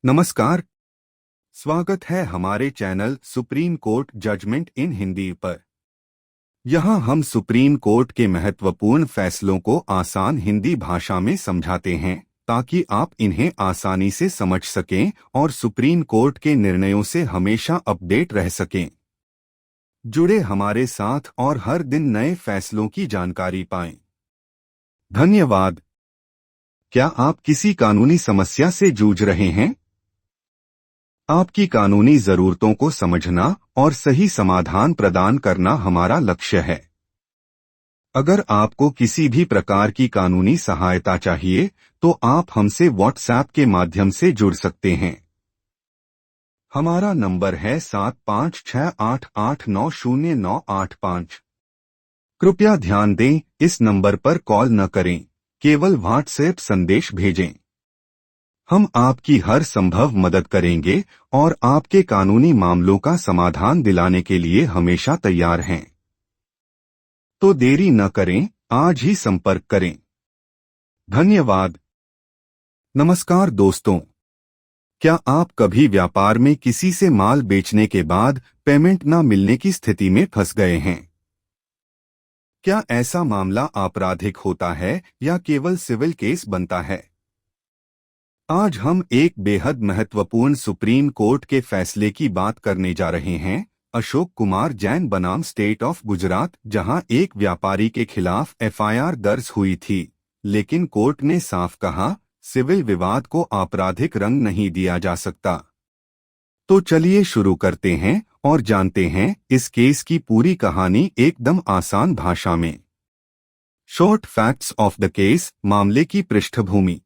नमस्कार। स्वागत है हमारे चैनल सुप्रीम कोर्ट जजमेंट इन हिंदी पर। यहाँ हम सुप्रीम कोर्ट के महत्वपूर्ण फैसलों को आसान हिंदी भाषा में समझाते हैं ताकि आप इन्हें आसानी से समझ सकें और सुप्रीम कोर्ट के निर्णयों से हमेशा अपडेट रह सकें। जुड़े हमारे साथ और हर दिन नए फैसलों की जानकारी पाएं। धन्यवाद। क्या आप किसी कानूनी समस्या से जूझ रहे हैं? आपकी कानूनी जरूरतों को समझना और सही समाधान प्रदान करना हमारा लक्ष्य है। अगर आपको किसी भी प्रकार की कानूनी सहायता चाहिए तो आप हमसे व्हाट्सएप के माध्यम से जुड़ सकते हैं। हमारा नंबर है 7568890985। कृपया ध्यान दें, इस नंबर पर कॉल न करें, केवल व्हाट्सएप संदेश भेजें। हम आपकी हर संभव मदद करेंगे और आपके कानूनी मामलों का समाधान दिलाने के लिए हमेशा तैयार हैं। तो देरी न करें, आज ही संपर्क करें। धन्यवाद। नमस्कार दोस्तों, क्या आप कभी व्यापार में किसी से माल बेचने के बाद पेमेंट न मिलने की स्थिति में फंस गए हैं? क्या ऐसा मामला आपराधिक होता है या केवल सिविल केस बनता है? आज हम एक बेहद महत्वपूर्ण सुप्रीम कोर्ट के फैसले की बात करने जा रहे हैं। अशोक कुमार जैन बनाम स्टेट ऑफ गुजरात, जहां एक व्यापारी के खिलाफ एफआईआर दर्ज हुई थी, लेकिन कोर्ट ने साफ कहा, सिविल विवाद को आपराधिक रंग नहीं दिया जा सकता। तो चलिए शुरू करते हैं और जानते हैं इस केस की पूरी कहानी एकदम आसान भाषा में। Short facts of the case. मामले की पृष्ठभूमि।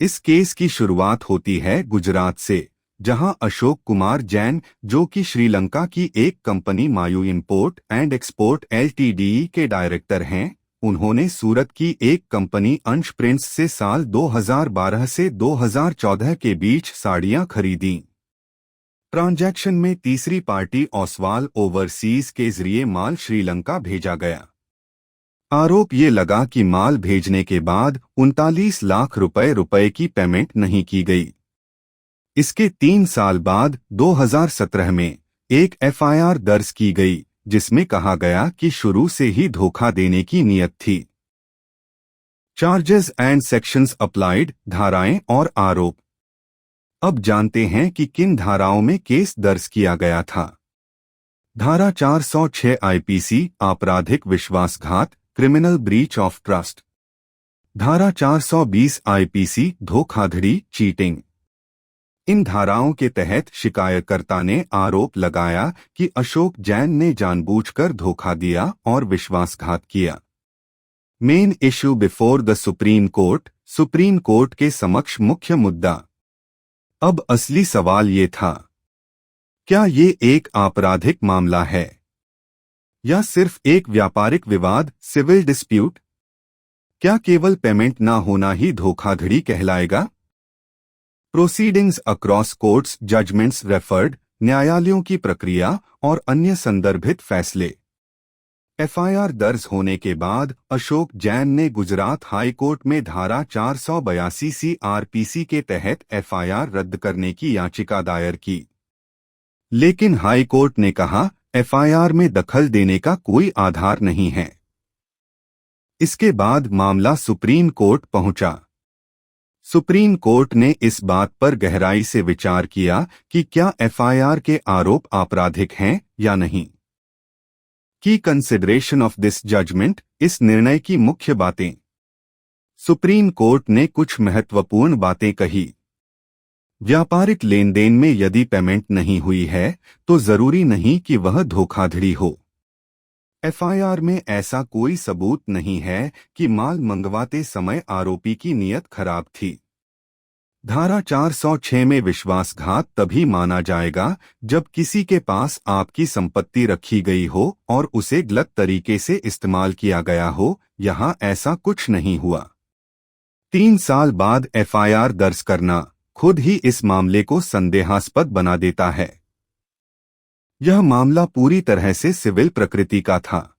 इस केस की शुरुआत होती है गुजरात से, जहां अशोक कुमार जैन, जो कि श्रीलंका की एक कंपनी मायू इंपोर्ट एंड एक्सपोर्ट एलटीडी के डायरेक्टर हैं, उन्होंने सूरत की एक कंपनी अंश प्रिंट्स से साल 2012 से 2014 के बीच साड़ियां खरीदी। ट्रांजैक्शन में तीसरी पार्टी ओसवाल ओवरसीज के जरिए माल श्रीलंका भेजा गया। आरोप ये लगा कि माल भेजने के बाद 39 लाख रुपए की पेमेंट नहीं की गई। इसके 3 साल बाद 2017 में एक एफआईआर दर्ज की गई, जिसमें कहा गया कि शुरू से ही धोखा देने की नीयत थी। Charges and sections applied. धाराएं और आरोप। अब जानते हैं कि किन धाराओं में केस दर्ज किया गया था। धारा 406 आईपीसी, आपराधिक विश्वासघात, क्रिमिनल ब्रीच ऑफ ट्रस्ट। धारा 420 आईपीसी, धोखाधड़ी, चीटिंग। इन धाराओं के तहत शिकायतकर्ता ने आरोप लगाया कि अशोक जैन ने जानबूझकर धोखा दिया और विश्वासघात किया। Main issue before the supreme court. Supreme court के समक्ष मुख्य मुद्दा। अब असली सवाल ये था, क्या ये एक आपराधिक मामला है या सिर्फ एक व्यापारिक विवाद, सिविल डिस्प्यूट? क्या केवल पेमेंट ना होना ही धोखाधड़ी कहलाएगा? Proceedings across courts, judgments referred. न्यायालयों की प्रक्रिया और अन्य संदर्भित फैसले। एफआईआर दर्ज होने के बाद अशोक जैन ने गुजरात हाई कोर्ट में धारा 482 सीआरपीसी के तहत एफआईआर रद्द करने की याचिका दायर की, लेकिन हाई कोर्ट ने कहा, एफआईआर में दखल देने का कोई आधार नहीं है। इसके बाद मामला सुप्रीम कोर्ट पहुंचा। सुप्रीम कोर्ट ने इस बात पर गहराई से विचार किया कि क्या एफआईआर के आरोप आपराधिक हैं या नहीं। की कंसिडरेशन ऑफ दिस जजमेंट। इस निर्णय की मुख्य बातें। सुप्रीम कोर्ट ने कुछ महत्वपूर्ण बातें कही। व्यापारिक लेन देन में यदि पेमेंट नहीं हुई है तो जरूरी नहीं कि वह धोखाधड़ी हो। एफआईआर में ऐसा कोई सबूत नहीं है कि माल मंगवाते समय आरोपी की नीयत खराब थी। धारा 406 में विश्वासघात तभी माना जाएगा जब किसी के पास आपकी संपत्ति रखी गई हो और उसे गलत तरीके से इस्तेमाल किया गया हो। यहाँ ऐसा कुछ नहीं हुआ। 3 साल बाद एफआईआर दर्ज करना खुद ही इस मामले को संदेहास्पद बना देता है। यह मामला पूरी तरह से सिविल प्रकृति का था।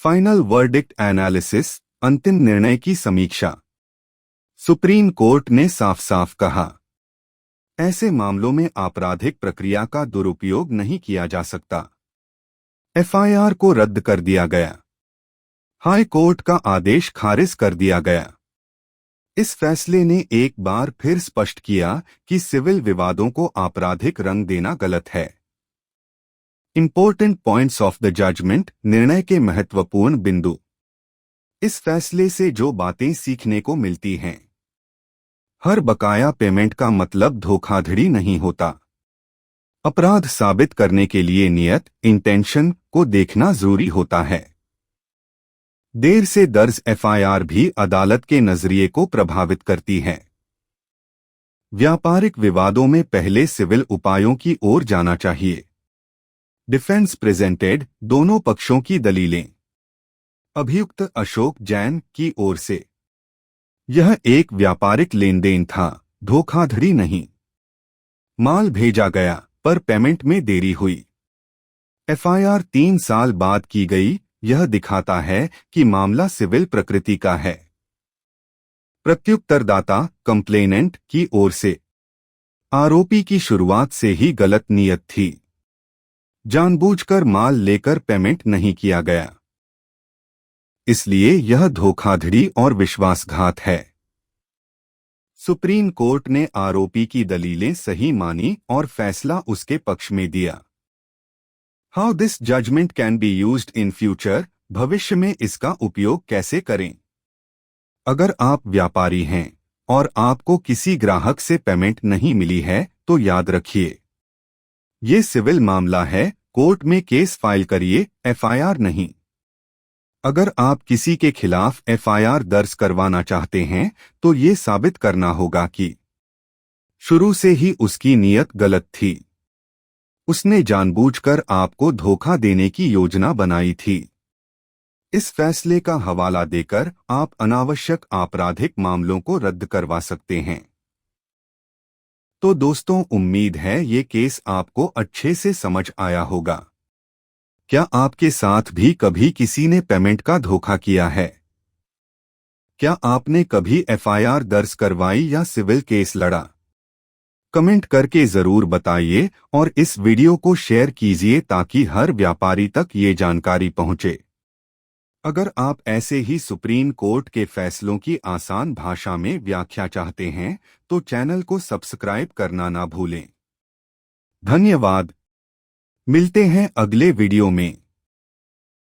Final verdict analysis. अंतिम निर्णय की समीक्षा। सुप्रीम कोर्ट ने साफ साफ कहा, ऐसे मामलों में आपराधिक प्रक्रिया का दुरुपयोग नहीं किया जा सकता। एफआईआर को रद्द कर दिया गया। हाई कोर्ट का आदेश खारिज कर दिया गया। इस फैसले ने एक बार फिर स्पष्ट किया कि सिविल विवादों को आपराधिक रंग देना गलत है। Important points of the judgment, निर्णय के महत्वपूर्ण बिंदु। इस फैसले से जो बातें सीखने को मिलती हैं। हर बकाया पेमेंट का मतलब धोखाधड़ी नहीं होता। अपराध साबित करने के लिए नियत, इंटेंशन को देखना जरूरी होता है। देर से दर्ज एफआईआर भी अदालत के नजरिए को प्रभावित करती है। व्यापारिक विवादों में पहले सिविल उपायों की ओर जाना चाहिए। डिफेंस प्रेजेंटेड, दोनों पक्षों की दलीलें। अभियुक्त अशोक जैन की ओर से यह एक व्यापारिक लेनदेन था, धोखाधड़ी नहीं। माल भेजा गया पर पेमेंट में देरी हुई। एफआईआर 3 साल बाद की गई, यह दिखाता है कि मामला सिविल प्रकृति का है। प्रत्युत्तरदाता, कंप्लेनेंट की ओर से आरोपी की शुरुआत से ही गलत नीयत थी। जानबूझकर माल लेकर पेमेंट नहीं किया गया, इसलिए यह धोखाधड़ी और विश्वासघात है। सुप्रीम कोर्ट ने आरोपी की दलीलें सही मानी और फैसला उसके पक्ष में दिया। How this judgment can be used in future, भविष्य में इसका उपयोग कैसे करें। अगर आप व्यापारी हैं और आपको किसी ग्राहक से पेमेंट नहीं मिली है तो याद रखिए, ये सिविल मामला है, कोर्ट में केस फाइल करिए, एफआईआर नहीं। अगर आप किसी के खिलाफ एफआईआर दर्ज करवाना चाहते हैं तो ये साबित करना होगा कि शुरू से ही उसकी नीयत गलत थी। उसने जानबूझकर आपको धोखा देने की योजना बनाई थी। इस फैसले का हवाला देकर आप अनावश्यक आपराधिक मामलों को रद्द करवा सकते हैं। तो दोस्तों, उम्मीद है ये केस आपको अच्छे से समझ आया होगा। क्या आपके साथ भी कभी किसी ने पेमेंट का धोखा किया है? क्या आपने कभी एफआईआर दर्ज करवाई या सिविल केस लड़ा? कमेंट करके जरूर बताइए और इस वीडियो को शेयर कीजिए ताकि हर व्यापारी तक ये जानकारी पहुंचे। अगर आप ऐसे ही सुप्रीम कोर्ट के फैसलों की आसान भाषा में व्याख्या चाहते हैं तो चैनल को सब्सक्राइब करना ना भूलें। धन्यवाद। मिलते हैं अगले वीडियो में।